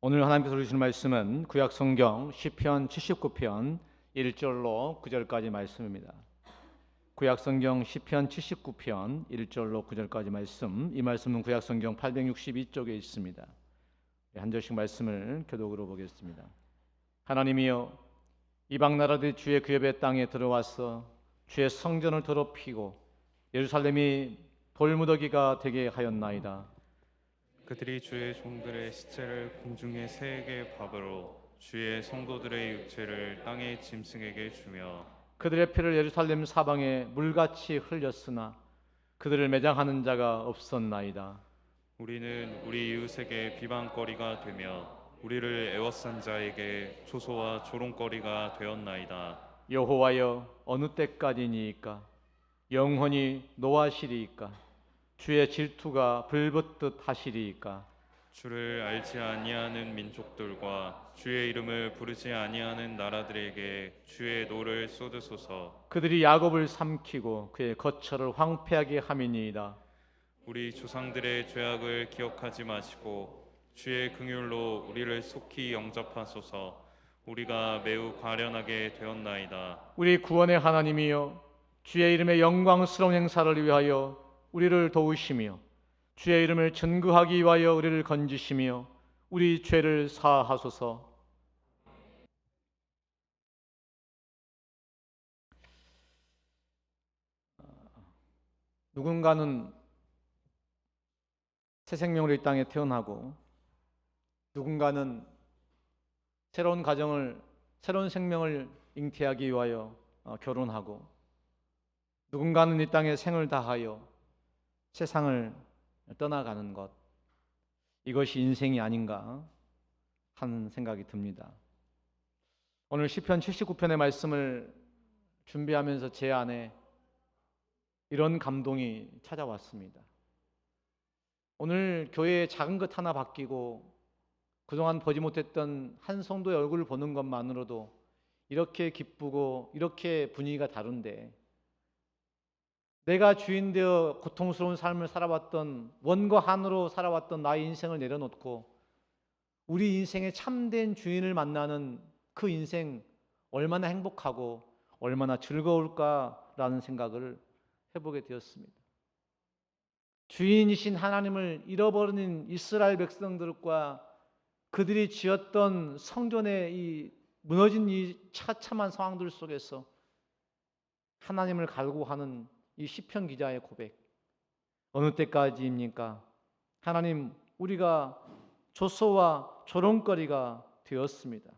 오늘 하나님께서 주시는 말씀은 구약성경 시편 79편 1절로 9절까지 말씀입니다. 구약성경 시편 79편 1절로 9절까지 말씀, 이 말씀은 구약성경 862쪽에 있습니다. 한 절씩 말씀을 교독으로 보겠습니다. 하나님이여, 이방 나라들이 주의 기업의 땅에 들어와서 주의 성전을 더럽히고 예루살렘이 돌무더기가 되게 하였나이다. 그들이 주의 종들의 시체를 공중의 새에게 밥으로 주의 성도들의 육체를 땅의 짐승에게 주며 그들의 피를 예루살렘 사방에 물같이 흘렸으나 그들을 매장하는 자가 없었나이다. 우리는 우리 이웃에게 비방거리가 되며 우리를 애워싼 자에게 초소와 조롱거리가 되었나이다. 여호와여, 어느 때까지니이까? 영원히 노하시리이까? 주의 질투가 불붙듯 하시리이까? 주를 알지 아니하는 민족들과 주의 이름을 부르지 아니하는 나라들에게 주의 노를 쏟으소서. 그들이 야곱을 삼키고 그의 거처를 황폐하게 함이니이다. 우리 조상들의 죄악을 기억하지 마시고 주의 긍휼로 우리를 속히 영접하소서. 우리가 매우 과련하게 되었나이다. 우리 구원의 하나님이여, 주의 이름의 영광스러운 행사를 위하여 우리를 도우시며 주의 이름을 증거하기 위하여 우리를 건지시며 우리 죄를 사하소서. 누군가는 새 생명으로 이 땅에 태어나고, 누군가는 새로운 가정을, 새로운 생명을 잉태하기 위하여 결혼하고, 누군가는 이 땅에 생을 다하여 세상을 떠나가는 것, 이것이 인생이 아닌가 하는 생각이 듭니다. 오늘 시편 79편의 말씀을 준비하면서 제 안에 이런 감동이 찾아왔습니다. 오늘 교회에 작은 것 하나 바뀌고 그동안 보지 못했던 한 성도의 얼굴을 보는 것만으로도 이렇게 기쁘고 이렇게 분위기가 다른데, 내가 주인 되어 고통스러운 삶을 살아왔던, 원과 한으로 살아왔던 나의 인생을 내려놓고 우리 인생의 참된 주인을 만나는 그 인생, 얼마나 행복하고 얼마나 즐거울까라는 생각을 해보게 되었습니다. 주인이신 하나님을 잃어버린 이스라엘 백성들과 그들이 지었던 성전의 이 무너진 이 처참한 상황들 속에서 하나님을 갈구하는 이 시편 기자의 고백, 어느 때까지입니까? 하나님, 우리가 조소와 조롱거리가 되었습니다.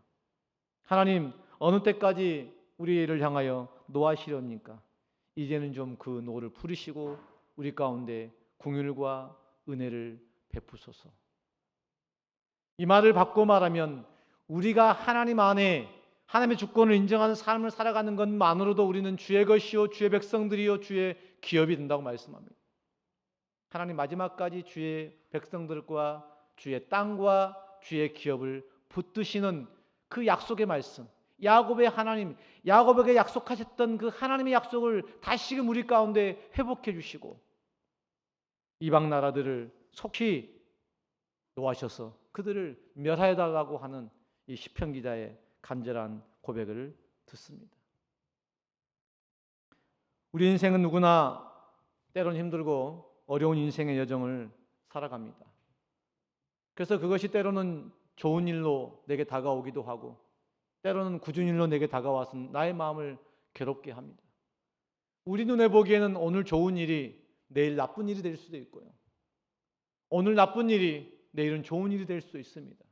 하나님, 어느 때까지 우리를 향하여 노하시렵니까? 이제는 좀 그 노를 풀으시고 우리 가운데 긍휼과 은혜를 베푸소서. 이 말을 바꿔 말하면, 우리가 하나님 안에 하나님의 주권을 인정하는 삶을 살아가는 것만으로도 우리는 주의 것이요 주의 백성들이요 주의 기업이 된다고 말씀합니다. 하나님 마지막까지 주의 백성들과 주의 땅과 주의 기업을 붙드시는 그 약속의 말씀, 야곱의 하나님, 야곱에게 약속하셨던 그 하나님의 약속을 다시금 우리 가운데 회복해 주시고 이방 나라들을 속히 노하셔서 그들을 멸하여 달라고 하는 이 시편 기자의 간절한 고백을 듣습니다. 우리 인생은 누구나 때론 힘들고 어려운 인생의 여정을 살아갑니다. 그래서 그것이 때로는 좋은 일로 내게 다가오기도 하고, 때로는 굳은 일로 내게 다가와서 나의 마음을 괴롭게 합니다. 우리 눈에 보기에는 오늘 좋은 일이 내일 나쁜 일이 될 수도 있고요, 오늘 나쁜 일이 내일은 좋은 일이 될 수도 있습니다.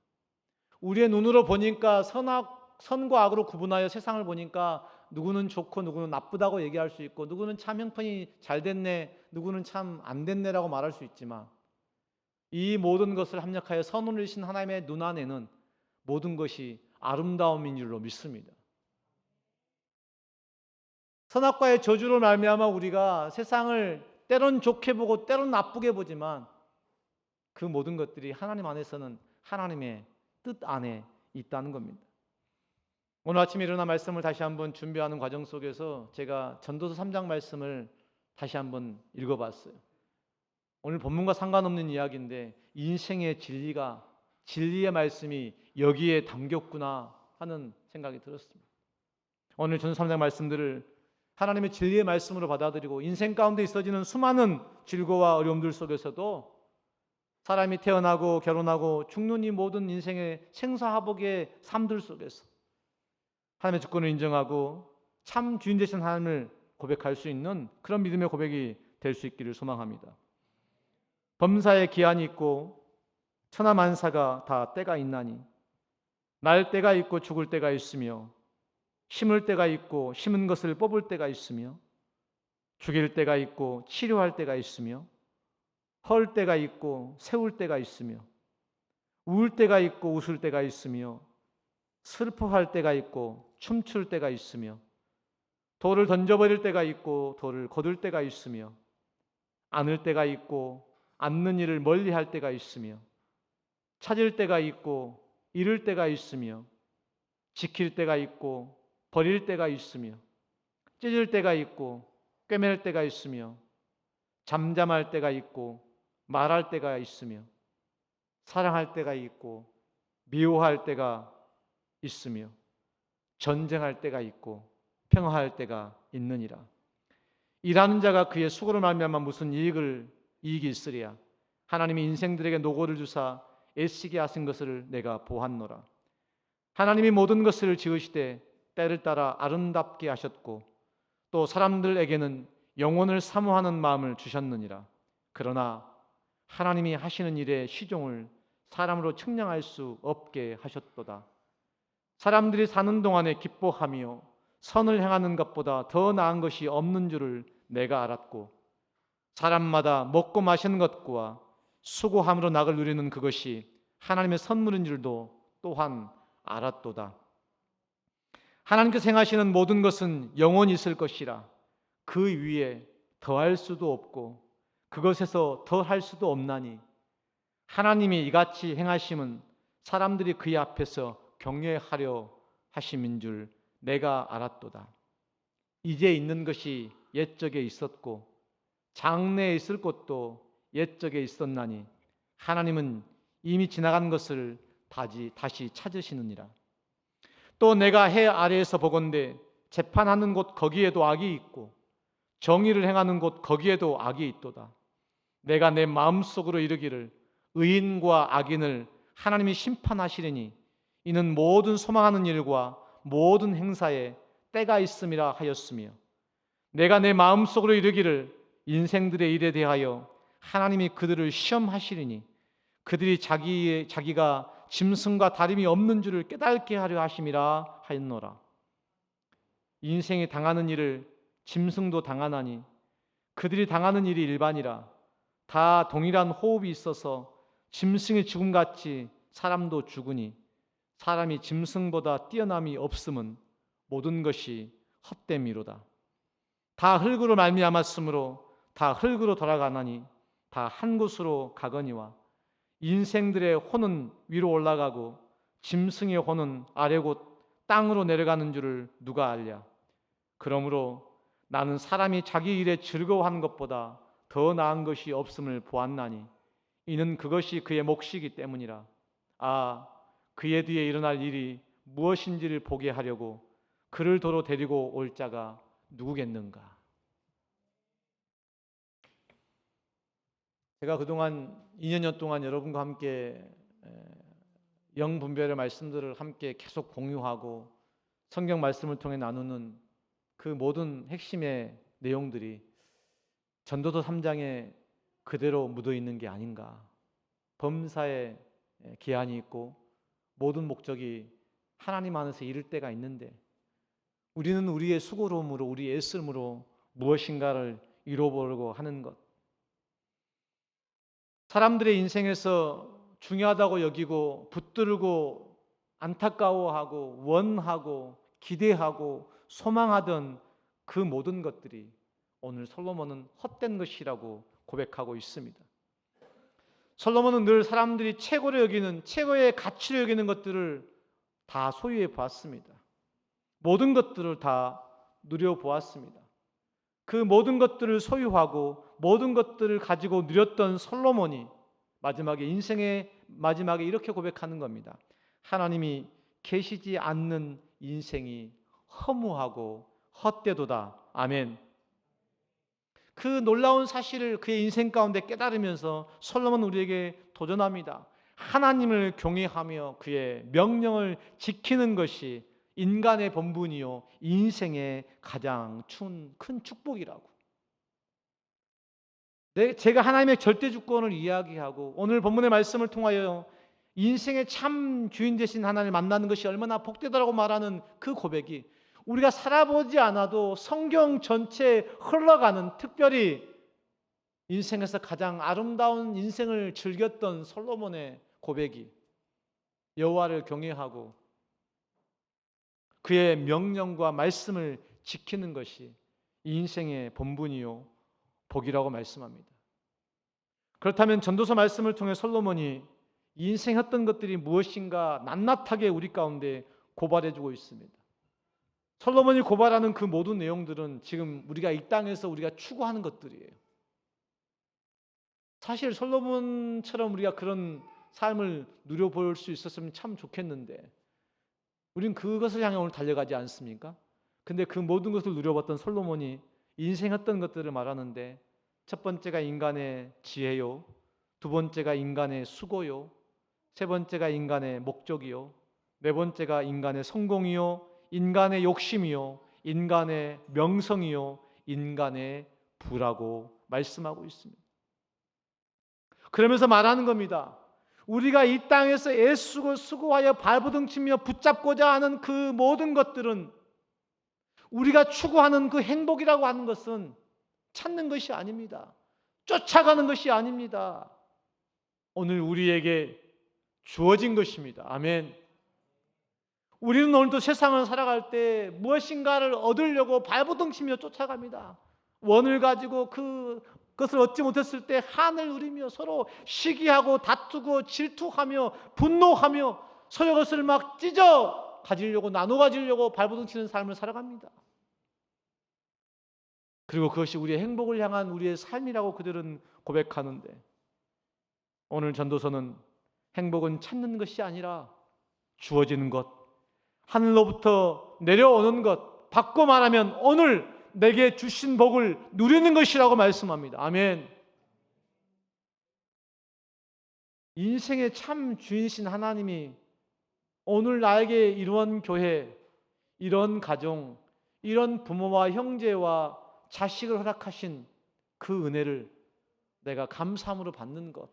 우리의 눈으로 보니까 선과 악으로 구분하여 세상을 보니까 누구는 좋고 누구는 나쁘다고 얘기할 수 있고, 누구는 참 형편이 잘 됐네, 누구는 참 안 됐네라고 말할 수 있지만, 이 모든 것을 합력하여 선을 이루신 하나님의 눈 안에는 모든 것이 아름다움인 줄로 믿습니다. 선악과의 저주로 말미암아 우리가 세상을 때론 좋게 보고 때론 나쁘게 보지만, 그 모든 것들이 하나님 안에서는 하나님의 뜻 안에 있다는 겁니다. 오늘 아침에 일어나 말씀을 다시 한번 준비하는 과정 속에서 제가 전도서 3장 말씀을 다시 한번 읽어봤어요. 오늘 본문과 상관없는 이야기인데 인생의 진리가 진리의 말씀이 여기에 담겼구나 하는 생각이 들었습니다. 오늘 전서 3장 말씀들을 하나님의 진리의 말씀으로 받아들이고 인생 가운데 있어지는 수많은 질고와 어려움들 속에서도 사람이 태어나고 결혼하고 죽는 이 모든 인생의 생사화복의 삶들 속에서 하나님의 주권을 인정하고 참 주인 되신 하나님을 고백할 수 있는 그런 믿음의 고백이 될 수 있기를 소망합니다. 범사에 기한이 있고 천하만사가 다 때가 있나니 날 때가 있고 죽을 때가 있으며 심을 때가 있고 심은 것을 뽑을 때가 있으며 죽일 때가 있고 치료할 때가 있으며 헐 때가 있고 세울 때가 있으며 울 때가 있고 웃을 때가 있으며 슬퍼할 때가 있고 춤출 때가 있으며 돌을 던져버릴 때가 있고 돌을 거둘 때가 있으며 안을 때가 있고 앉는 일을 멀리할 때가 있으며 찾을 때가 있고 잃을 때가 있으며 지킬 때가 있고 버릴 때가 있으며 찢을 때가 있고 꿰맬 때가 있으며 잠잠할 때가 있고 말할 때가 있으며 사랑할 때가 있고 미워할 때가 있으며 전쟁할 때가 있고 평화할 때가 있느니라. 일하는 자가 그의 수고를 말미암아 무슨 이익이 있으랴. 하나님이 인생들에게 노고를 주사 애쓰게 하신 것을 내가 보았노라. 하나님이 모든 것을 지으시되 때를 따라 아름답게 하셨고 또 사람들에게는 영혼을 사모하는 마음을 주셨느니라. 그러나 하나님이 하시는 일의 시종을 사람으로 측량할 수 없게 하셨도다. 사람들이 사는 동안에 기뻐하며 선을 행하는 것보다 더 나은 것이 없는 줄을 내가 알았고 사람마다 먹고 마시는 것과 수고함으로 낙을 누리는 그것이 하나님의 선물인 줄도 또한 알았도다. 하나님께서 행하시는 모든 것은 영원히 있을 것이라 그 위에 더할 수도 없고 그것에서 더할 수도 없나니 하나님이 이같이 행하심은 사람들이 그의 앞에서 경외하려 하심인 줄 내가 알았도다. 이제 있는 것이 옛적에 있었고 장래에 있을 것도 옛적에 있었나니 하나님은 이미 지나간 것을 다시 찾으시느니라. 또 내가 해 아래에서 보건대 재판하는 곳 거기에도 악이 있고 정의를 행하는 곳 거기에도 악이 있도다. 내가 내 마음속으로 이르기를 의인과 악인을 하나님이 심판하시리니 이는 모든 소망하는 일과 모든 행사에 때가 있음이라 하였으며 내가 내 마음속으로 이르기를 인생들의 일에 대하여 하나님이 그들을 시험하시리니 그들이 자기가 짐승과 다름이 없는 줄을 깨닫게 하려 하심이라 하였노라. 인생이 당하는 일을 짐승도 당하나니 그들이 당하는 일이 일반이라. 다 동일한 호흡이 있어서 짐승이 죽음같이 사람도 죽으니 사람이 짐승보다 뛰어남이 없음은 모든 것이 헛됨이로다. 다 흙으로 말미암았으므로 다 흙으로 돌아가나니 다 한 곳으로 가거니와 인생들의 혼은 위로 올라가고 짐승의 혼은 아래 곧 땅으로 내려가는 줄을 누가 알랴. 그러므로 나는 사람이 자기 일에 즐거워하는 것보다 더 나은 것이 없음을 보았나니 이는 그것이 그의 몫이기 때문이라. 그의 뒤에 일어날 일이 무엇인지를 보게 하려고 그를 도로 데리고 올 자가 누구겠는가. 제가 그동안 2년여 동안 여러분과 함께 영분별의 말씀들을 함께 계속 공유하고 성경 말씀을 통해 나누는 그 모든 핵심의 내용들이 전도서 3장에 그대로 묻어 있는 게 아닌가. 범사에 기한이 있고 모든 목적이 하나님 안에서 이룰 때가 있는데 우리는 우리의 수고로움으로 우리의 애씀으로 무엇인가를 이뤄보려고 하는 것. 사람들의 인생에서 중요하다고 여기고 붙들고 안타까워하고 원하고 기대하고 소망하던 그 모든 것들이 오늘 솔로몬은 헛된 것이라고 고백하고 있습니다. 솔로몬은 늘 사람들이 최고로 여기는 최고의 가치로 여기는 것들을 다 소유해 보았습니다. 모든 것들을 다 누려보았습니다. 그 모든 것들을 소유하고 모든 것들을 가지고 누렸던 솔로몬이 마지막에 인생의 마지막에 이렇게 고백하는 겁니다. 하나님이 계시지 않는 인생이 허무하고 헛되도다. 아멘. 그 놀라운 사실을 그의 인생 가운데 깨달으면서 솔로몬은 우리에게 도전합니다. 하나님을 경외하며 그의 명령을 지키는 것이 인간의 본분이요 인생의 가장 큰 축복이라고. 제가 하나님의 절대 주권을 이야기하고 오늘 본문의 말씀을 통하여 인생의 참 주인 되신 하나님을 만나는 것이 얼마나 복되다라고 말하는 그 고백이 우리가 살아보지 않아도 성경 전체에 흘러가는, 특별히 인생에서 가장 아름다운 인생을 즐겼던 솔로몬의 고백이 여호와를 경외하고 그의 명령과 말씀을 지키는 것이 인생의 본분이요 복이라고 말씀합니다. 그렇다면 전도서 말씀을 통해 솔로몬이 인생 어떤 것들이 무엇인가 낱낱하게 우리 가운데 고발해주고 있습니다. 솔로몬이 고발하는 그 모든 내용들은 지금 우리가 이 땅에서 우리가 추구하는 것들이에요. 사실 솔로몬처럼 우리가 그런 삶을 누려볼 수 있었으면 참 좋겠는데 우린 그것을 향해 오늘 달려가지 않습니까? 근데 그 모든 것을 누려봤던 솔로몬이 인생 어떤 것들을 말하는데 첫 번째가 인간의 지혜요, 두 번째가 인간의 수고요, 세 번째가 인간의 목적이요, 네 번째가 인간의 성공이요, 인간의 욕심이요, 인간의 명성이요, 인간의 부라고 말씀하고 있습니다. 그러면서 말하는 겁니다. 우리가 이 땅에서 애쓰고 수고하여 발버둥치며 붙잡고자 하는 그 모든 것들은 우리가 추구하는 그 행복이라고 하는 것은 찾는 것이 아닙니다. 쫓아가는 것이 아닙니다. 오늘 우리에게 주어진 것입니다. 아멘. 우리는 오늘도 세상을 살아갈 때 무엇인가를 얻으려고 발버둥치며 쫓아갑니다. 원을 가지고 그것을 얻지 못했을 때 한을 누리며 서로 시기하고 다투고 질투하며 분노하며 서로 것을 막 찢어 가지려고 나눠 가지려고 발버둥치는 삶을 살아갑니다. 그리고 그것이 우리의 행복을 향한 우리의 삶이라고 그들은 고백하는데 오늘 전도서는 행복은 찾는 것이 아니라 주어지는 것, 하늘로부터 내려오는 것, 바꿔 말하면 오늘 내게 주신 복을 누리는 것이라고 말씀합니다. 아멘. 인생의 참 주인이신 하나님이 오늘 나에게 이런 교회, 이런 가정, 이런 부모와 형제와 자식을 허락하신 그 은혜를 내가 감사함으로 받는 것,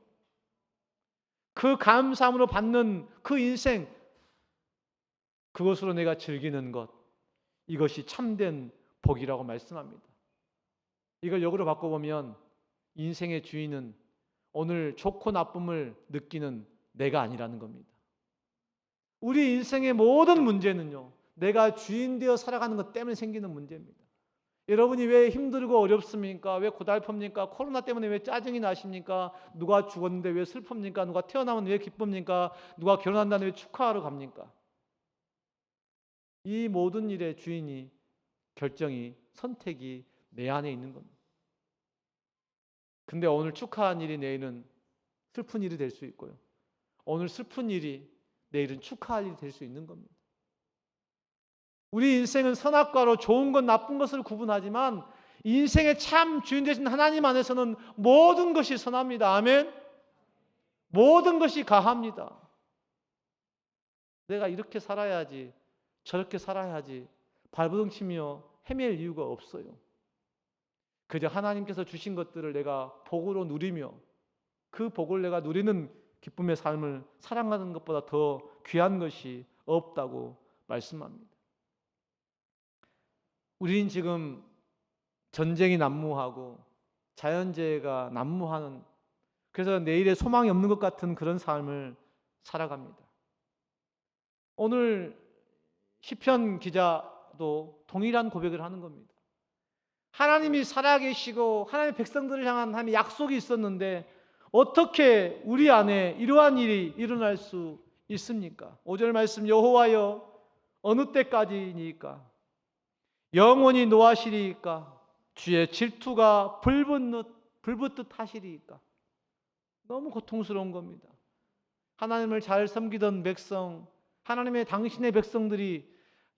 그 감사함으로 받는 그 인생, 그것으로 내가 즐기는 것, 이것이 참된 복이라고 말씀합니다. 이걸 역으로 바꿔보면 인생의 주인은 오늘 좋고 나쁨을 느끼는 내가 아니라는 겁니다. 우리 인생의 모든 문제는요, 내가 주인 되어 살아가는 것 때문에 생기는 문제입니다. 여러분이 왜 힘들고 어렵습니까? 왜 고달픕니까? 코로나 때문에 왜 짜증이 나십니까? 누가 죽었는데 왜 슬픕니까? 누가 태어나면 왜 기쁩니까? 누가 결혼한다는데 왜 축하하러 갑니까? 이 모든 일의 주인이, 결정이, 선택이 내 안에 있는 겁니다. 근데 오늘 축하한 일이 내일은 슬픈 일이 될 수 있고요. 오늘 슬픈 일이 내일은 축하할 일이 될 수 있는 겁니다. 우리 인생은 선악과로 좋은 것 나쁜 것을 구분하지만 인생의 참 주인 되신 하나님 안에서는 모든 것이 선합니다. 아멘. 모든 것이 가합니다. 내가 이렇게 살아야지, 저렇게 살아야지 발버둥치며 헤맬 이유가 없어요. 그저 하나님께서 주신 것들을 내가 복으로 누리며 그 복을 내가 누리는 기쁨의 삶을 사랑하는 것보다 더 귀한 것이 없다고 말씀합니다. 우리는 지금 전쟁이 난무하고 자연재해가 난무하는, 그래서 내일에 소망이 없는 것 같은 그런 삶을 살아갑니다. 오늘 시편 기자도 동일한 고백을 하는 겁니다. 하나님이 살아계시고 하나님의 백성들을 향한 하나님의 약속이 있었는데 어떻게 우리 안에 이러한 일이 일어날 수 있습니까? 5절 말씀, 여호와여 어느 때까지니까? 영원히 노하시리이까? 주의 질투가 불붙듯 하시리이까? 너무 고통스러운 겁니다. 하나님을 잘 섬기던 백성, 하나님의 당신의 백성들이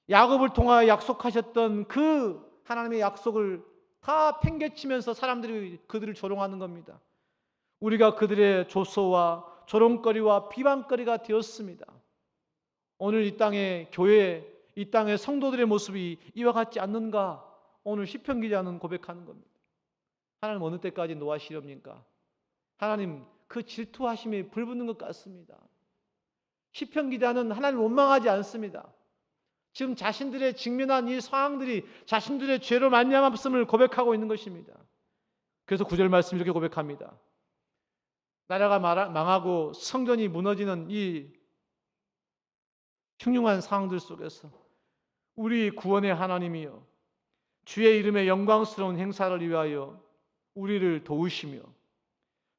야곱을 통하여 약속하셨던 그 하나님의 약속을 다 팽개치면서 사람들이 그들을 조롱하는 겁니다. 우리가 그들의 조소와 조롱거리와 비방거리가 되었습니다. 오늘 이 땅의 교회, 이 땅의 성도들의 모습이 이와 같지 않는가? 오늘 시편 기자는 고백하는 겁니다. 하나님 어느 때까지 노하시렵니까? 하나님 그 질투하심이 불붙는 것 같습니다. 시편 기자는 하나님을 원망하지 않습니다. 지금 자신들의 직면한 이 상황들이 자신들의 죄로 말미암았음을 고백하고 있는 것입니다. 그래서 9절 말씀 이렇게 고백합니다. 나라가 망하고 성전이 무너지는 이 흉흉한 상황들 속에서 우리 구원의 하나님이여 주의 이름의 영광스러운 행사를 위하여 우리를 도우시며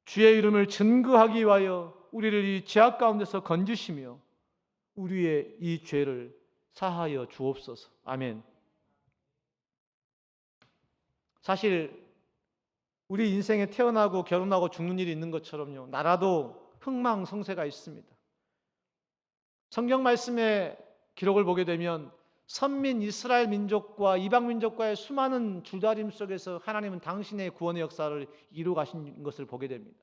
주의 이름을 증거하기 위하여 우리를 이 죄악 가운데서 건지시며 우리의 이 죄를 사하여 주옵소서. 아멘. 사실 우리 인생에 태어나고 결혼하고 죽는 일이 있는 것처럼요, 나라도 흥망성쇠가 있습니다. 성경 말씀의 기록을 보게 되면 선민 이스라엘 민족과 이방 민족과의 수많은 줄다림 속에서 하나님은 당신의 구원의 역사를 이루 가신 것을 보게 됩니다.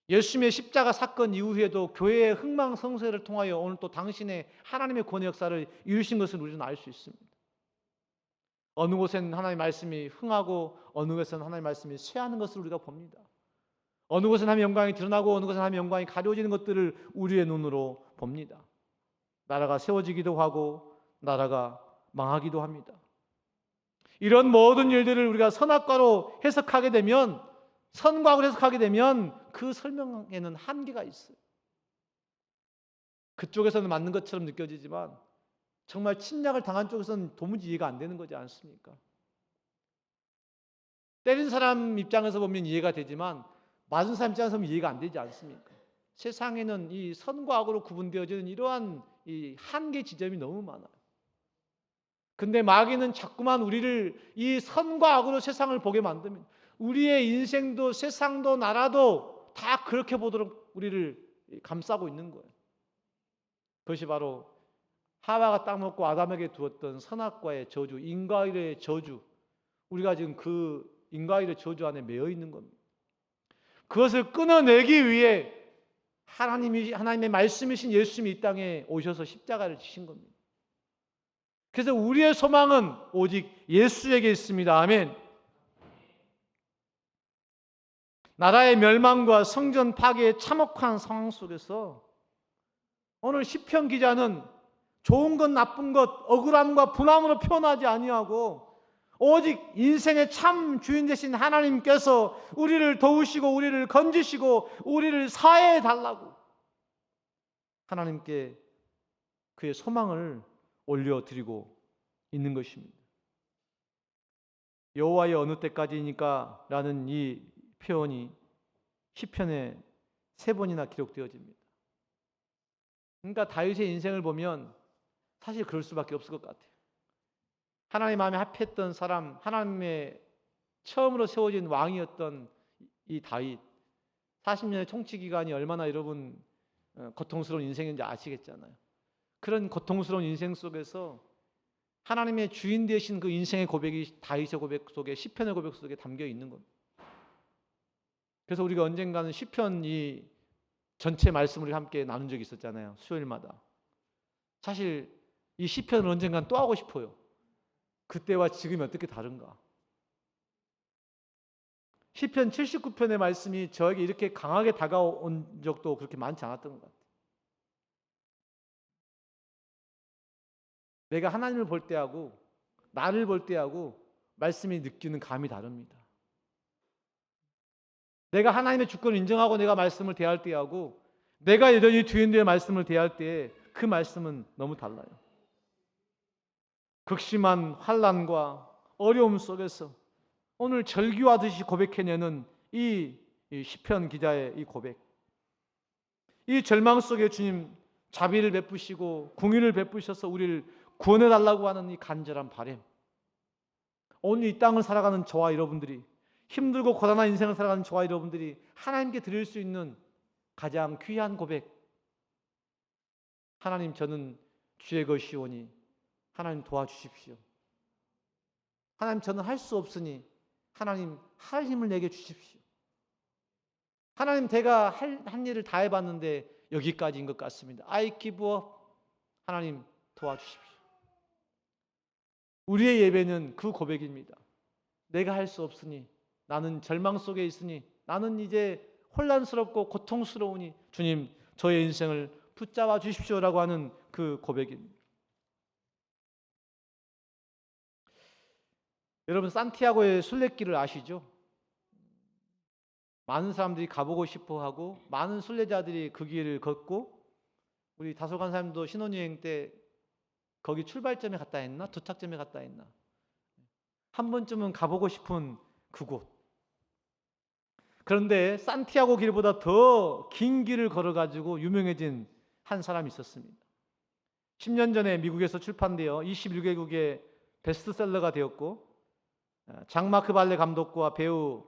예수님의 십자가 사건 이후에도 교회의 흥망성쇠를 통하여 오늘 또 당신의 하나님의 구원의 역사를 이루신 것을 우리는 알 수 있습니다. 어느 곳엔 하나님의 말씀이 흥하고 어느 곳에는 하나님의 말씀이 쇠하는 것을 우리가 봅니다. 어느 곳은 하나님의 영광이 드러나고 어느 곳은 하나님의 영광이 가려지는 것들을 우리의 눈으로 봅니다. 나라가 세워지기도 하고 나라가 망하기도 합니다. 이런 모든 일들을 우리가 선악과로 해석하게 되면, 선과학으로 해석하게 되면 그 설명에는 한계가 있어요. 그쪽에서는 맞는 것처럼 느껴지지만 정말 침략을 당한 쪽에서는 도무지 이해가 안 되는 거지 않습니까? 때린 사람 입장에서 보면 이해가 되지만 맞은 사람 입장에서 보면 이해가 안 되지 않습니까? 세상에는 이 선과 악으로 구분되어지는 이러한 이 한계 지점이 너무 많아요. 근데 마귀는 자꾸만 우리를 이 선과 악으로 세상을 보게 만듭니다. 우리의 인생도 세상도 나라도 다 그렇게 보도록 우리를 감싸고 있는 거예요. 그것이 바로 하와가 딱 먹고 아담에게 두었던 선악과의 저주, 인과일의 저주, 우리가 지금 그 인과일의 저주 안에 매여 있는 겁니다. 그것을 끊어내기 위해 하나님의 말씀이신 예수님이 이 땅에 오셔서 십자가를 지신 겁니다. 그래서 우리의 소망은 오직 예수에게 있습니다. 아멘. 나라의 멸망과 성전 파괴의 참혹한 상황 속에서 오늘 시편 기자는 좋은 것 나쁜 것 억울함과 분함으로 표현하지 아니하고 오직 인생의 참 주인 되신 하나님께서 우리를 도우시고 우리를 건지시고 우리를 사해해 달라고 하나님께 그의 소망을 올려드리고 있는 것입니다. 여호와의 어느 때까지니까 라는 이 표현이 시편에 3번이나 기록되어집니다. 그러니까 다윗의 인생을 보면 사실 그럴 수밖에 없을 것 같아요. 하나님 마음에 합했던 사람, 하나님의 처음으로 세워진 왕이었던 이 다윗, 40년의 통치 기간이 얼마나 여러분 고통스러운 인생인지 아시겠잖아요. 그런 고통스러운 인생 속에서 하나님의 주인 되신 그 인생의 고백이 다윗의 고백 속에, 시편의 고백 속에 담겨 있는 겁니다. 그래서 우리가 언젠가는 시편 이 전체 말씀을 함께 나눈 적이 있었잖아요. 수요일마다. 사실 이 시편을 언젠간 또 하고 싶어요. 그때와 지금이 어떻게 다른가? 시편 79편의 말씀이 저에게 이렇게 강하게 다가온 적도 그렇게 많지 않았던 것 같아요. 내가 하나님을 볼 때하고 나를 볼 때하고 말씀이 느끼는 감이 다릅니다. 내가 하나님의 주권을 인정하고 내가 말씀을 대할 때하고 내가 여전히 주인되어 말씀을 대할 때 그 말씀은 너무 달라요. 극심한 환난과 어려움 속에서 오늘 절규하듯이 고백해내는 이 시편 기자의 이 고백, 이 절망 속에 주님 자비를 베푸시고 궁유를 베푸셔서 우리를 구원해달라고 하는 이 간절한 바람, 오늘 이 땅을 살아가는 저와 여러분들이, 힘들고 고단한 인생을 살아가는 저와 여러분들이 하나님께 드릴 수 있는 가장 귀한 고백. 하나님, 저는 주의 것이오니 하나님 도와주십시오. 하나님, 저는 할 수 없으니 하나님 할 힘을 내게 주십시오. 하나님, 제가 한 일을 다 해봤는데 여기까지인 것 같습니다. I give up. 하나님 도와주십시오. 우리의 예배는 그 고백입니다. 내가 할 수 없으니, 나는 절망 속에 있으니, 나는 이제 혼란스럽고 고통스러우니 주님, 저의 인생을 붙잡아 주십시오라고 하는 그 고백입니다. 여러분, 산티아고의 순례길을 아시죠? 많은 사람들이 가보고 싶어하고 많은 순례자들이 그 길을 걷고, 우리 다소간 사람도 신혼여행 때 거기 출발점에 갔다 했나? 도착점에 갔다 했나? 한 번쯤은 가보고 싶은 그곳. 그런데 산티아고 길보다 더 긴 길을 걸어가지고 유명해진 한 사람이 있었습니다. 10년 전에 미국에서 출판되어 21개국의 베스트셀러가 되었고, 장 마크 발레 감독과 배우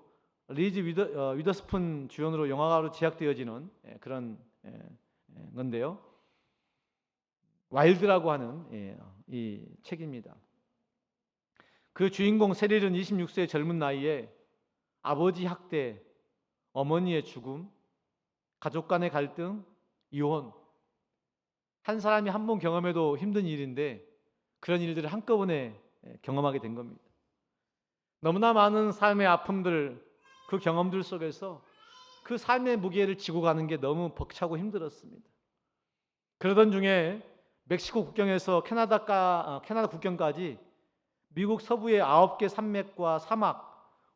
리즈 위더스푼 주연으로 영화로 제작되어지는 그런 건데요. 와일드라고 하는 이 책입니다. 그 주인공 세릴은 26세의 젊은 나이에 아버지 학대, 어머니의 죽음, 가족 간의 갈등, 이혼, 한 사람이 한 번 경험해도 힘든 일인데 그런 일들을 한꺼번에 경험하게 된 겁니다. 너무나 많은 삶의 아픔들, 그 경험들 속에서 그 삶의 무게를 지고 가는 게 너무 벅차고 힘들었습니다. 그러던 중에 멕시코 국경에서 캐나다 국경까지 미국 서부의 9개 산맥과 사막,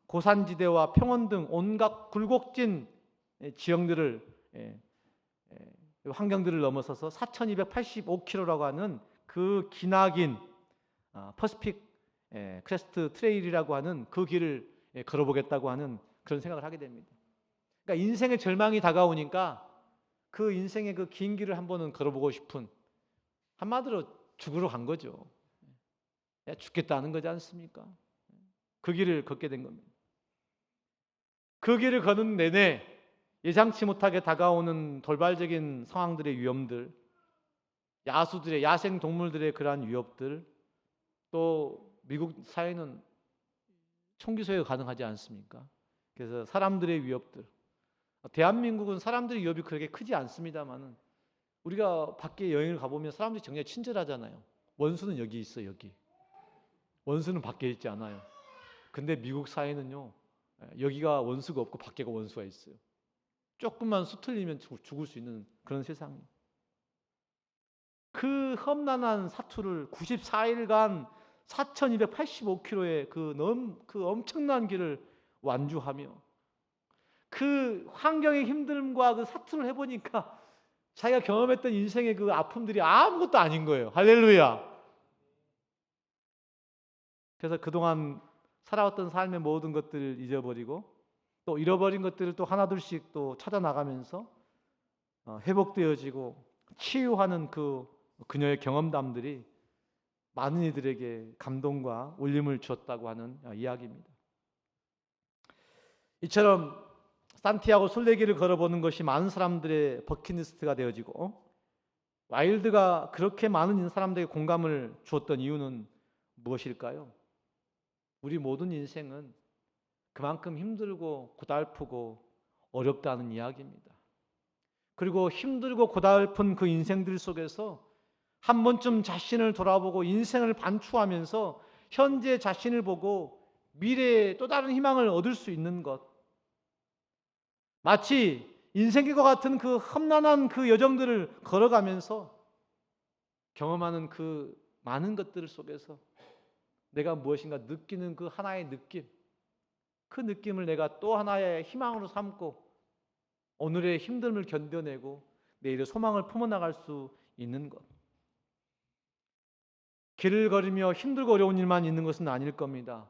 고산지대와 평원 등 온갖 굴곡진 지형들을 환경들을 넘어서서 4,285km라고 하는 그 기나긴 퍼시픽 크레스트 트레일이라고 하는 그 길을 걸어보겠다고 하는 그런 생각을 하게 됩니다. 그러니까 인생의 절망이 다가오니까 그 인생의 그 긴 길을 한 번은 걸어보고 싶은, 한마디로 죽으러 간 거죠. 죽겠다는 거지 않습니까? 그 길을 걷게 된 겁니다. 그 길을 걷는 내내 예상치 못하게 다가오는 돌발적인 상황들의 위험들, 야수들의, 야생 동물들의 그러한 위협들, 또 미국 사회는 총기 소유가 가능하지 않습니까? 그래서 사람들의 위협들, 대한민국은 사람들의 위협이 그렇게 크지 않습니다만은 우리가 밖에 여행을 가보면 사람들이 정말 친절하잖아요. 원수는 여기 있어, 여기. 원수는 밖에 있지 않아요. 근데 미국 사회는요, 여기가 원수가 없고 밖에가 원수가 있어요. 조금만 수틀리면 죽을 수 있는 그런 세상이에요. 그 험난한 사투를 94일간 4,285km의 그 엄청난 길을 완주하며 그 환경의 힘듦과 그 사투를 해보니까 자기가 경험했던 인생의 그 아픔들이 아무것도 아닌 거예요. 할렐루야. 그래서 그동안 살아왔던 삶의 모든 것들을 잊어버리고 또 잃어버린 것들을 또 하나둘씩 또 찾아 나가면서 회복되어지고 치유하는 그녀의 경험담들이 많은 이들에게 감동과 울림을 주었다고 하는 이야기입니다. 이처럼 산티아고 순례길을 걸어보는 것이 많은 사람들의 버킷리스트가 되어지고, 와일드가 그렇게 많은 사람들에게 공감을 주었던 이유는 무엇일까요? 우리 모든 인생은 그만큼 힘들고 고달프고 어렵다는 이야기입니다. 그리고 힘들고 고달픈 그 인생들 속에서 한 번쯤 자신을 돌아보고 인생을 반추하면서 현재 자신을 보고 미래에 또 다른 희망을 얻을 수 있는 것, 마치 인생과 같은 그 험난한 그 여정들을 걸어가면서 경험하는 그 많은 것들 속에서 내가 무엇인가 느끼는 그 하나의 느낌, 그 느낌을 내가 또 하나의 희망으로 삼고 오늘의 힘듦을 견뎌내고 내일의 소망을 품어나갈 수 있는 것. 길을 걸으며 힘들고 어려운 일만 있는 것은 아닐 겁니다.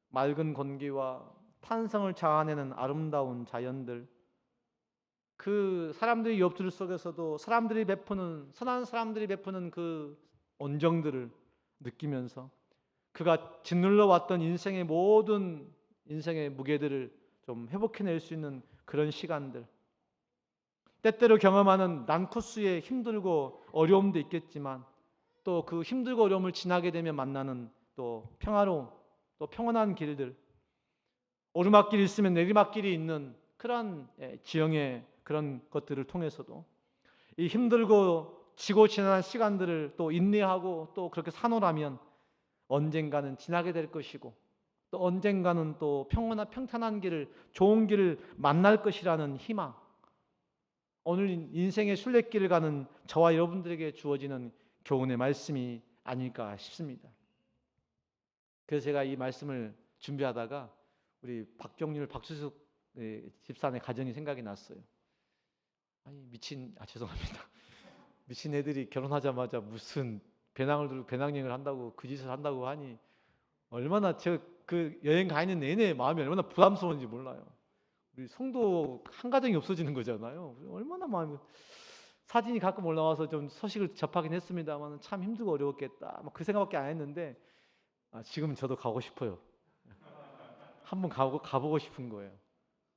맑은 공기와 탄성을 자아내는 아름다운 자연들, 그 사람들의 옆들 속에서도 사람들이 베푸는, 선한 사람들이 베푸는 그 온정들을 느끼면서 그가 짓눌러 왔던 인생의 모든 인생의 무게들을 좀 회복해낼 수 있는 그런 시간들, 때때로 경험하는 난코스의 힘들고 어려움도 있겠지만 또 그 힘들고 어려움을 지나게 되면 만나는 또 평화로움, 또 평온한 길들, 오르막길이 있으면 내리막길이 있는 그런 지형의 그런 것들을 통해서도 이 힘들고 지고 지난 시간들을 또 인내하고 또 그렇게 사노라면 언젠가는 지나게 될 것이고 또 언젠가는 또 평탄한 길을, 좋은 길을 만날 것이라는 희망, 오늘 인생의 순례길을 가는 저와 여러분들에게 주어지는 교훈의 말씀이 아닐까 싶습니다. 그래서 제가 이 말씀을 준비하다가 우리 박경률, 박수숙 집사의 가정이 생각이 났어요. 아니 죄송합니다. 미친 애들이 결혼하자마자 무슨 배낭을 들고 배낭여행을 한다고 그 짓을 한다고 하니 얼마나 그 여행 가 있는 내내 마음이 얼마나 부담스러운지 몰라요. 우리 성도 한 가정이 없어지는 거잖아요. 얼마나 마음이, 사진이 가끔 올라와서 좀 소식을 접하긴 했습니다만 참 힘들고 어려웠겠다. 그 생각밖에 안 했는데 지금 저도 가고 싶어요. 한번 가보고 싶은 거예요.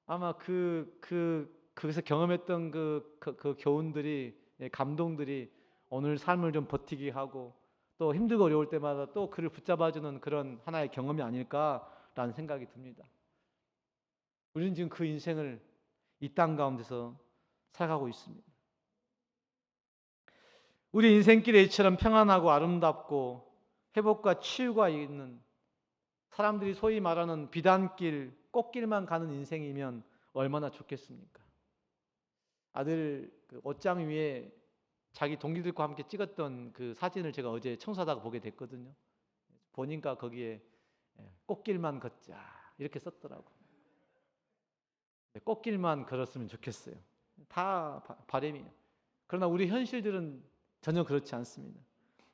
아마 거기서 경험했던 그 교훈들이, 감동들이 오늘 삶을 좀 버티게 하고 또 힘들고 어려울 때마다 또 그를 붙잡아주는 그런 하나의 경험이 아닐까라는 생각이 듭니다. 우리는 지금 그 인생을 이 땅 가운데서 살아가고 있습니다. 우리 인생길에 이처럼 평안하고 아름답고 회복과 치유가 있는, 사람들이 소위 말하는 비단길, 꽃길만 가는 인생이면 얼마나 좋겠습니까? 아들 옷장 위에 자기 동기들과 함께 찍었던 그 사진을 제가 어제 청소하다가 보게 됐거든요. 보니까 거기에 꽃길만 걷자 이렇게 썼더라고. 꽃길만 걸었으면 좋겠어요. 다 바람이에요. 그러나 우리 현실들은 전혀 그렇지 않습니다.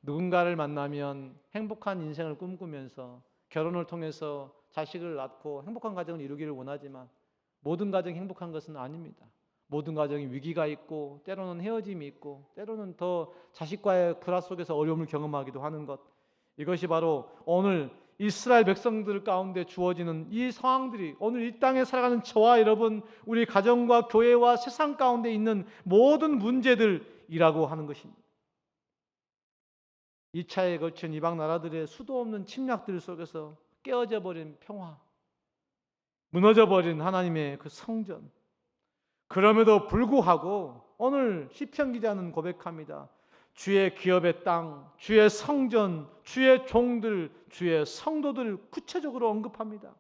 누군가를 만나면 행복한 인생을 꿈꾸면서 결혼을 통해서 자식을 낳고 행복한 가정을 이루기를 원하지만 모든 가정이 행복한 것은 아닙니다. 모든 가정이 위기가 있고 때로는 헤어짐이 있고 때로는 더 자식과의 불화 속에서 어려움을 경험하기도 하는 것, 이것이 바로 오늘 이스라엘 백성들 가운데 주어지는 이 상황들이 오늘 이 땅에 살아가는 저와 여러분, 우리 가정과 교회와 세상 가운데 있는 모든 문제들이라고 하는 것입니다. 2차에 걸친 이방 나라들의 수도 없는 침략들 속에서 깨어져 버린 평화, 무너져 버린 하나님의 그 성전, 그럼에도 불구하고 오늘 시편 기자는 고백합니다. 주의 기업의 땅, 주의 성전, 주의 종들, 주의 성도들 구체적으로 언급합니다.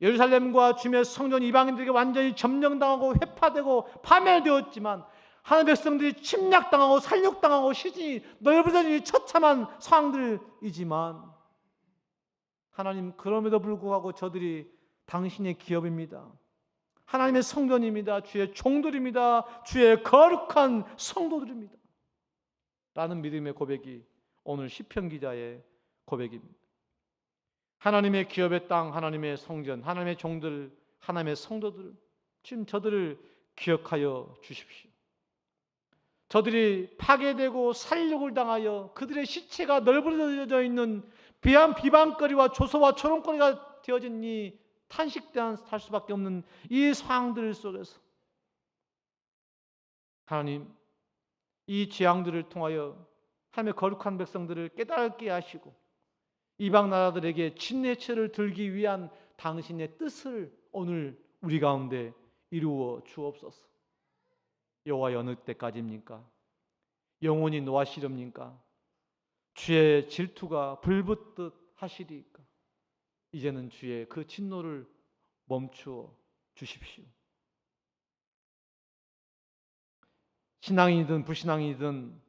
예루살렘과 주의 성전 이방인들에게 완전히 점령당하고 회파되고 파멸되었지만 하나님의 백성들이 침략당하고 살육당하고 시신이 널브러진 처참한 상황들이지만 하나님, 그럼에도 불구하고 저들이 당신의 기업입니다. 하나님의 성전입니다. 주의 종들입니다. 주의 거룩한 성도들입니다. 라는 믿음의 고백이 오늘 시편 기자의 고백입니다. 하나님의 기업의 땅, 하나님의 성전, 하나님의 종들, 하나님의 성도들, 지금 저들을 기억하여 주십시오. 저들이 파괴되고 살육을 당하여 그들의 시체가 널브러져 있는 비방거리와 조소와 조롱거리가 되어진 이 탄식할 수밖에 없는 이 상황들 속에서 하나님, 이 재앙들을 통하여 하나님의 거룩한 백성들을 깨닫게 하시고 이방 나라들에게 진내체를 들기 위한 당신의 뜻을 오늘 우리 가운데 이루어 주옵소서. 여호와여, 어느 때까지입니까? 영원히 노하시렵니까? 주의 질투가 불붙듯 하시리이까? 이제는 주의 그 진노를 멈추어 주십시오. 신앙이든 불신앙이든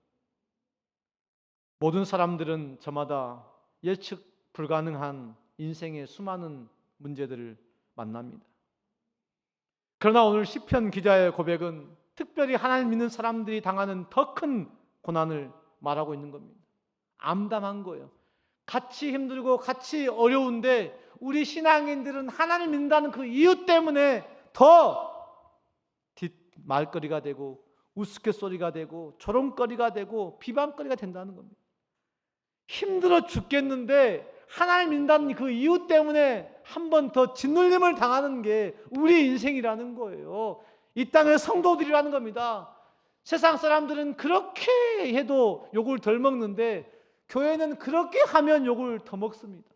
모든 사람들은 저마다 예측 불가능한 인생의 수많은 문제들을 만납니다. 그러나 오늘 시편 기자의 고백은 특별히 하나님 믿는 사람들이 당하는 더 큰 고난을 말하고 있는 겁니다. 암담한 거예요. 같이 힘들고 같이 어려운데 우리 신앙인들은 하나님 믿는다는 그 이유 때문에 더 뒷말거리가 되고 우스갯소리가 되고 조롱거리가 되고 비방거리가 된다는 겁니다. 힘들어 죽겠는데 하나님 믿는다는 그 이유 때문에 한 번 더 짓눌림을 당하는 게 우리 인생이라는 거예요. 이 땅의 성도들이라는 겁니다. 세상 사람들은 그렇게 해도 욕을 덜 먹는데 교회는 그렇게 하면 욕을 더 먹습니다.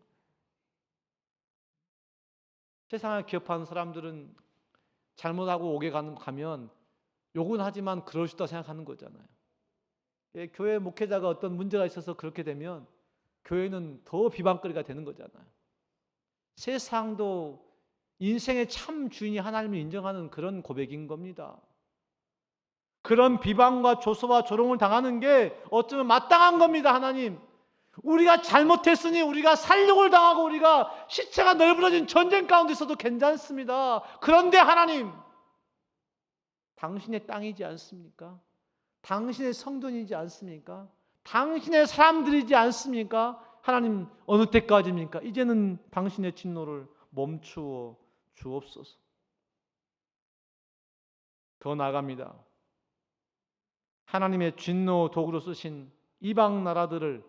세상을 기업하는 사람들은 잘못하고 옥에 가면 욕은 하지만 그럴 수 있다고 생각하는 거잖아요. 교회 목회자가 어떤 문제가 있어서 그렇게 되면 교회는 더 비방거리가 되는 거잖아요. 세상도 인생의 참 주인이 하나님을 인정하는 그런 고백인 겁니다. 그런 비방과 조소와 조롱을 당하는 게 어쩌면 마땅한 겁니다. 하나님, 우리가 잘못했으니 우리가 살육을 당하고 우리가 시체가 널브러진 전쟁 가운데 있어도 괜찮습니다. 그런데 하나님, 당신의 땅이지 않습니까? 당신의 성전이지 않습니까? 당신의 사람들이지 않습니까? 하나님, 어느 때까지입니까? 이제는 당신의 진노를 멈추어 주옵소서. 더 나아갑니다. 하나님의 진노 도구로 쓰신 이방 나라들을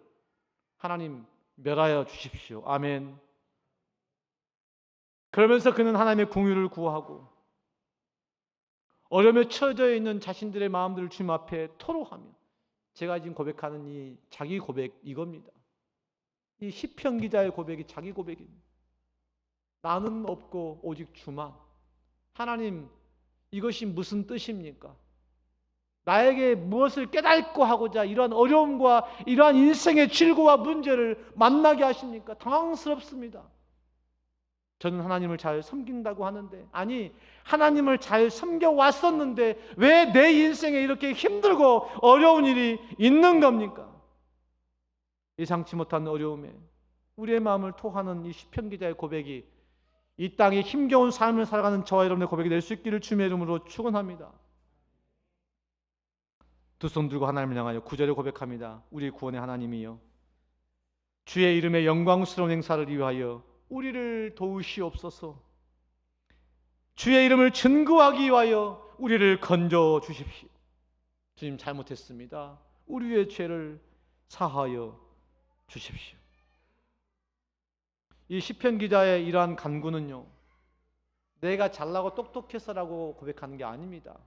하나님 멸하여 주십시오. 아멘. 그러면서 그는 하나님의 궁유를 구하고 어려움에 처져 있는 자신들의 마음들을 주님 앞에 토로하며, 제가 지금 고백하는 이 자기 고백 이겁니다. 이 시편 기자의 고백이 자기 고백입니다. 나는 없고 오직 주만. 하나님, 이것이 무슨 뜻입니까? 나에게 무엇을 깨닫고 하고자 이러한 어려움과 이러한 인생의 질고와 문제를 만나게 하십니까? 당황스럽습니다. 저는 하나님을 잘 섬긴다고 하는데, 아니, 하나님을 잘 섬겨왔었는데 왜 내 인생에 이렇게 힘들고 어려운 일이 있는 겁니까? 예상치 못한 어려움에 우리의 마음을 토하는 이 시편 기자의 고백이 이 땅에 힘겨운 삶을 살아가는 저와 여러분의 고백이 될 수 있기를 주님의 이름으로 축원합니다. 두 손 들고 하나님을 향하여 구절에 고백합니다. 우리 구원의 하나님이여, 주의 이름의 영광스러운 행사를 위하여 우리를 도우시옵소서. 주의 이름을 증거하기 위하여 우리를 건져 주십시오. 주님, 잘못했습니다. 우리의 죄를 사하여 주십시오. 이 시편 기자의 이러한 간구는요, 내가 잘나고 똑똑해서라고 고백하는 게 아닙니다.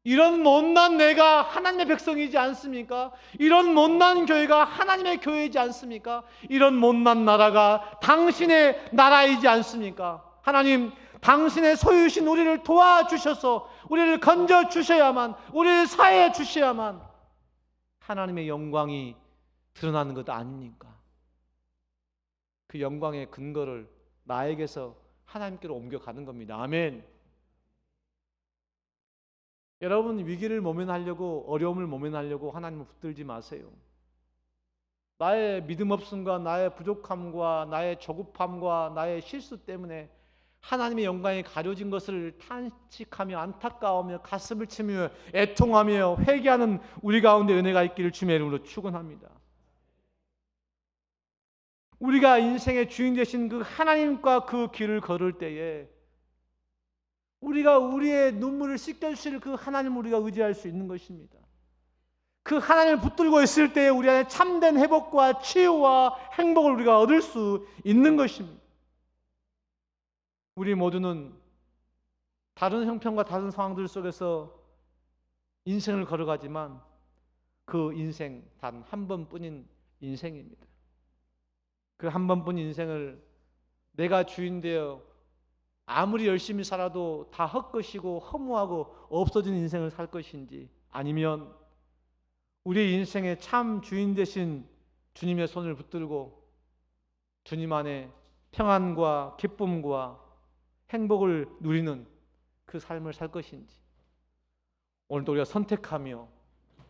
이런 못난 내가 하나님의 백성이지 않습니까? 이런 못난 교회가 하나님의 교회이지 않습니까? 이런 못난 나라가 당신의 나라이지 않습니까? 하나님, 당신의 소유신 우리를 도와주셔서 우리를 건져주셔야만, 우리를 사해 주셔야만 하나님의 영광이 드러나는 것 아닙니까? 그 영광의 근거를 나에게서 하나님께로 옮겨가는 겁니다. 아멘. 여러분, 위기를 모면하려고, 어려움을 모면하려고 하나님을 붙들지 마세요. 나의 믿음 없음과 나의 부족함과 나의 조급함과 나의 실수 때문에 하나님의 영광이 가려진 것을 탄식하며 안타까워하며 가슴을 치며 애통하며 회개하는 우리 가운데 은혜가 있기를 주님의 이름으로 축원합니다. 우리가 인생의 주인 되신 그 하나님과 그 길을 걸을 때에 우리가 우리의 눈물을 씻겨주실 그 하나님을 우리가 의지할 수 있는 것입니다. 그 하나님을 붙들고 있을 때에 우리 안에 참된 회복과 치유와 행복을 우리가 얻을 수 있는 것입니다. 우리 모두는 다른 형편과 다른 상황들 속에서 인생을 걸어가지만 그 인생 단 한 번뿐인 인생입니다. 그 한 번뿐인 인생을 내가 주인 되어 아무리 열심히 살아도 다 헛것이고 허무하고 없어진 인생을 살 것인지, 아니면 우리 인생의 참 주인 되신 주님의 손을 붙들고 주님 안에 평안과 기쁨과 행복을 누리는 그 삶을 살 것인지, 오늘도 우리가 선택하며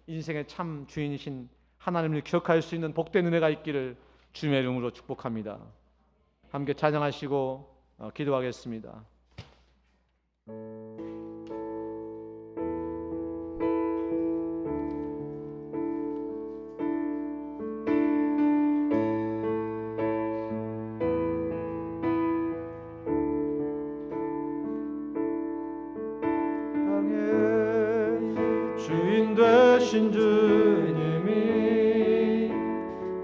인생의 참 주인이신 하나님을 기억할 수 있는 복된 은혜가 있기를 주님의 이름으로 축복합니다. 함께 찬양하시고 기도하겠습니다. 주인 되신 주님이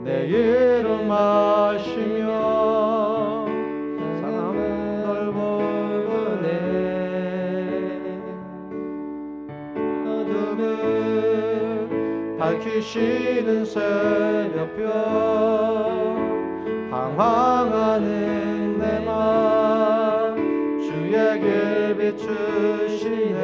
내 이름 아시며 사랑을 넓어내 비추시는 새벽별 방황하는 내 맘 주의 길 비추시네.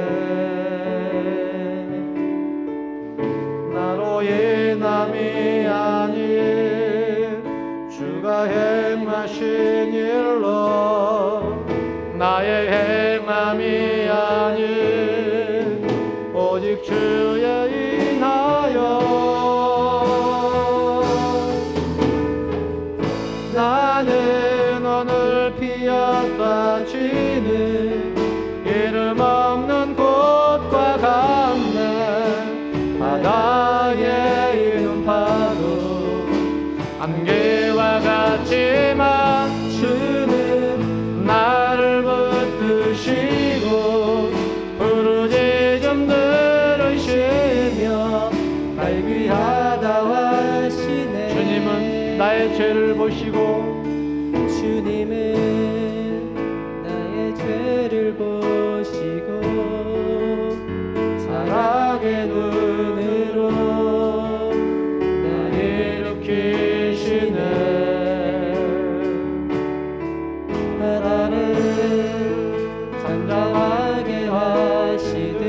나로 인함이 아닌 주가 행하신 일로 나의 행함이 아닌 오직 주의 인하여 나는 오늘 피었다 지는 이름 없는 꽃과 같네. 바다에 있는 파도 안개와 같지만 주는 나를 붙드시고 부르짖음 들으시며 날 귀하다 하시네. 주님은 나의 죄를 보시고 주님은 나의 죄를 보시고 사랑의 눈으로 나를 일으키시네. 바다를 잠잠하게 하시듯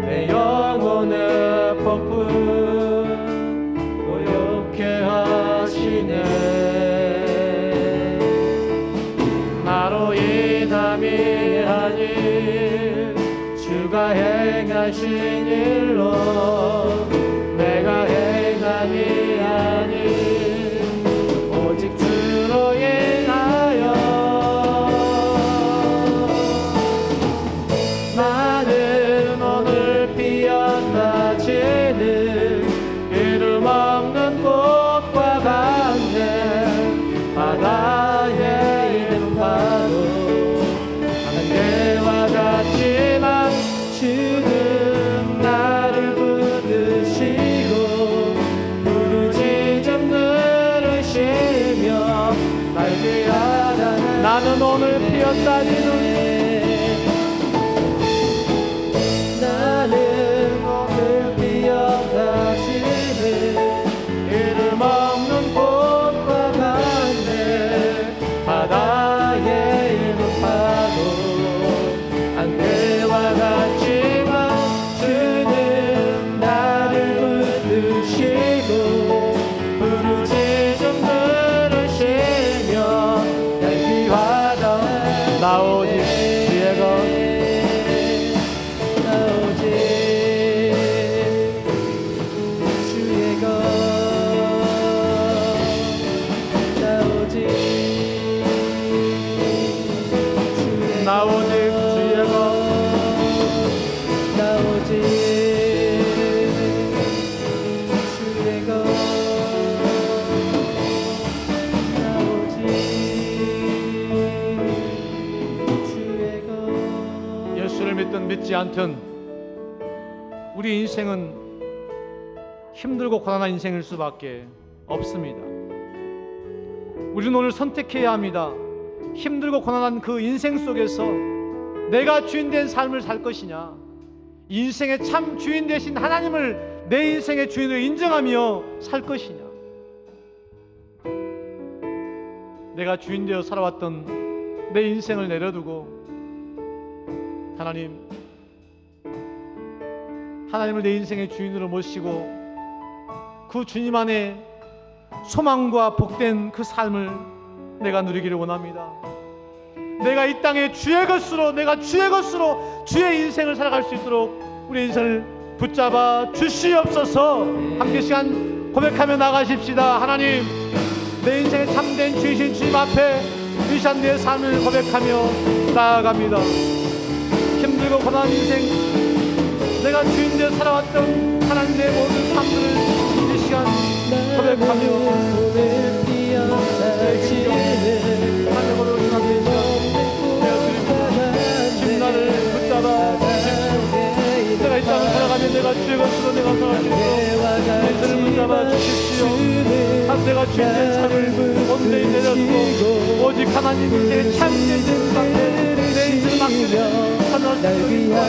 내 영혼의 폭풍 고요케 하시네. 나로 인함이 아닌 주가 행하신 일로 내가 행함이 아닌 오직 주로 인하여 나는 오늘 피었다 지는 이름 없는 꽃과 같네. 바다에 있는 파도 안개와 같지만 주는 나를 붙드시고 부르짖음 들으시며 날 귀하다. 나는 오늘 피었다 지는 나는 오늘 피었다 지는 이름 없는 꽃과 같네. 바다에 있는 파도 안개와 같지만 주는 나를 붙드시고 부르짖음 들으시며 날 귀하다. 나 오직 주의 것 나 오직 주의 것 나 오직 주의 나 오직 주의 것 나 오직 주의 것 나 오직 주의 것 예수를 믿든 믿지 않든 우리 인생은 힘들고 고단한 인생일 수밖에 없습니다. 우리는 오늘 선택해야 합니다. 힘들고 고난한 그 인생 속에서 내가 주인된 삶을 살 것이냐, 인생의 참 주인 되신 하나님을 내 인생의 주인으로 인정하며 살 것이냐. 내가 주인 되어 살아왔던 내 인생을 내려두고 하나님을 내 인생의 주인으로 모시고 그 주님 안에 소망과 복된 그 삶을 내가 누리기를 원합니다. 내가 이 땅에 주의 것으로 주의 인생을 살아갈 수 있도록 우리 인생을 붙잡아 주시옵소서. 함께 시간 고백하며 나가십시다. 하나님, 내 인생의 참된 주이신 주님 앞에 이 시간 내 삶을 고백하며 나아갑니다. 힘들고 고난한 인생, 내가 주인 되어 살아왔던 하나님 내 모든 삶들을 이 시간 고백하며 내 기도 하나님으로 응답되시오. 주님 나를 붙잡아 주십시오. 내가 이 땅을 살아가면 내가 주의 것으로 내가 살아갈 수 있도록 인생을 붙잡아 주십시오. 내가 주인 된 삶을 온전히 내려두고 오직 하나님 인생의 참된 삶에 내 인생을 맡기며 살아갈 수 있도록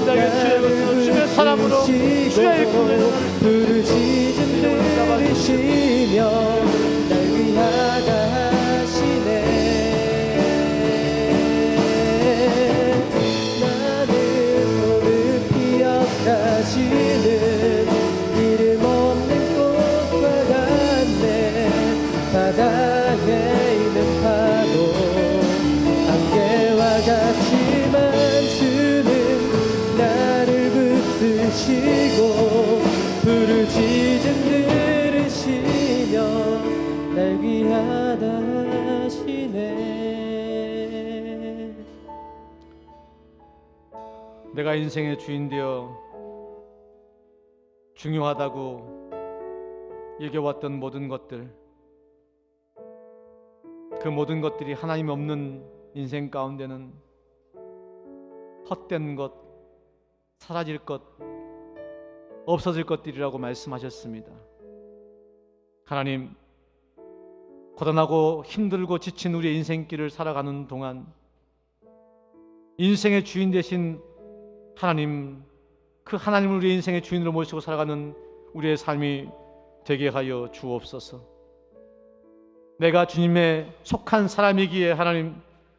자기의 주의 것으로 주의 사랑으로 주의 일꾼을 부르짖음 들으시며 날 위하다 하시네. 나는 오늘 피어가시는 이름 없는 꽃과 같네. 바다에 있는 파도 안개와 같지만 주는 나를 붙드시고 부르짖음 들으시며 날 귀하다 하시네. 내가 인생의 주인 되어 중요하다고 얘기해왔던 모든 것들, 그 모든 것들이 하나님 없는 인생 가운데는 헛된 것, 사라질 것, 없어질 것들이라고 말씀하셨습니다. 하나님, 고단하고 힘들고 지친 우리의 인생길을 살아가는 동안 인생의 주인 되신 하나님, 그 하나님을 우리의 인생의 주인으로 모시고 살아가는 우리의 삶이 되게 하여 주옵소서. 내가 주님의 속한 사람이기에 하나님,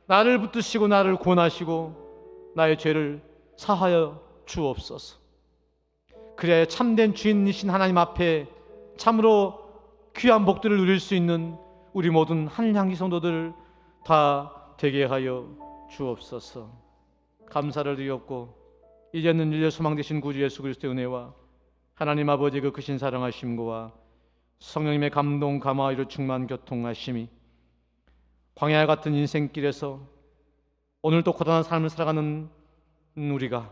나를 붙드시고 나를 구원하시고 나의 죄를 사하여 주옵소서. 그래야 참된 주인이신 하나님 앞에 참으로 귀한 복들을 누릴 수 있는 우리 모든 하늘향기 성도들 다 되게 하여 주옵소서. 감사를 드리옵고 이제는 인류 소망 되신 구주 예수 그리스도의 은혜와 하나님 아버지의 그 크신 사랑하심과 성령님의 감동 감화로 충만 교통하심이 광야 같은 인생길에서 오늘도 고단한 삶을 살아가는 우리가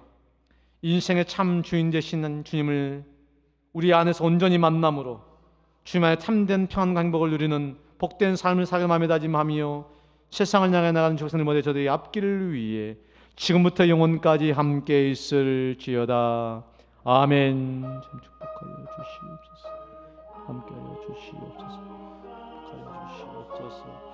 인생의 참 주인 되시는 주님을 우리 안에서 온전히 만남으로 주님의 참된 평안과 행복을 누리는 복된 삶을 살게 마음에 다짐하며 세상을 향해 나가는 조선의 모델 저들의 앞길을 위해 지금부터 영원까지 함께 있을지어다. 아멘. 좀 축복하여 주시옵소서. 함께하여 주시옵소서. 축복하여 주시옵소서.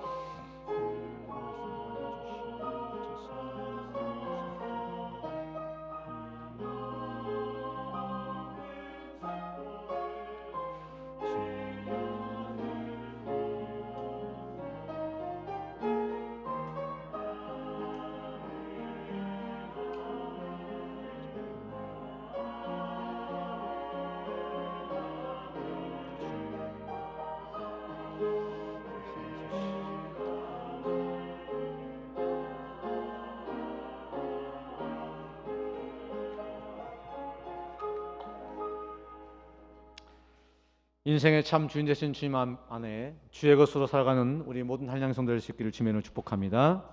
인생의 참 주인 되신 주님 안에 주의 것으로 살아가는 우리 모든 한양성들 될 수 있기를 주님으로 축복합니다.